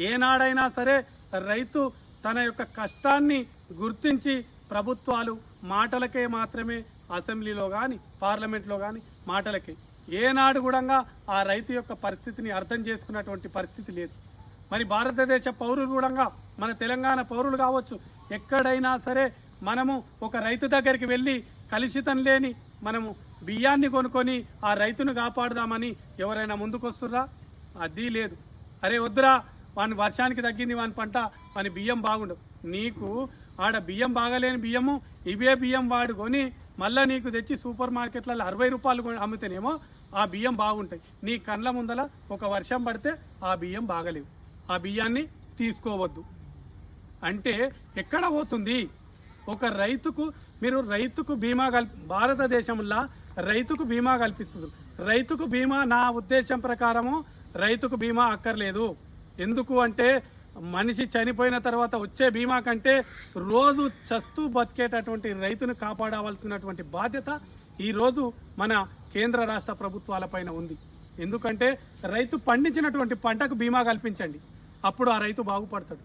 ఏనాడైనా సరే రైతు తన యొక్క కష్టాన్ని గుర్తించి ప్రభుత్వాలు మాటలకే మాత్రమే అసెంబ్లీలో కానీ పార్లమెంట్లో కానీ మాటలకే ఏనాడు కూడా ఆ రైతు యొక్క పరిస్థితిని అర్థం చేసుకున్నటువంటి పరిస్థితి లేదు. మరి భారతదేశ పౌరులు కూడా మన తెలంగాణ పౌరులు కావచ్చు, ఎక్కడైనా సరే మనము ఒక రైతు దగ్గరికి వెళ్ళి కలుషితం లేని మనము బియ్యాన్ని కొనుక్కొని ఆ రైతును కాపాడుదామని ఎవరైనా ముందుకొస్తుర్రా? అది లేదు. అరే వద్దురా, వాని వర్షానికి తగ్గింది వాని పంట, వాని బియ్యం బాగుండవు. నీకు ఆడ బియ్యం బాగలేని బియ్యము ఇవే బియ్యం వాడుకొని మళ్ళీ నీకు తెచ్చి సూపర్ మార్కెట్లలో 60 రూపాయలు అమ్మితేనేమో ఆ బియ్యం బాగుంటాయి. నీ కండ్ల ముందల ఒక వర్షం పడితే ఆ బియ్యం బాగలేవు. ఆ బియ్యాన్ని తీసుకోవద్దు అంటే ఎక్కడ పోతుంది? ఒక రైతుకు మీరు రైతుకు బీమా భారతదేశంలో రైతుకు బీమా కల్పిస్తుంది. రైతుకు బీమా నా ఉద్దేశం ప్రకారము రైతుకు బీమా అక్కర్లేదు. ఎందుకు అంటే మనిషి చనిపోయిన తర్వాత వచ్చే బీమా కంటే రోజు చస్తూ బతికేటటువంటి రైతును కాపాడవలసినటువంటి బాధ్యత ఈరోజు మన కేంద్ర రాష్ట్ర ప్రభుత్వాలపైన ఉంది. ఎందుకంటే రైతు పండించినటువంటి పంటకు బీమా కల్పించండి, అప్పుడు ఆ రైతు బాగుపడతాడు.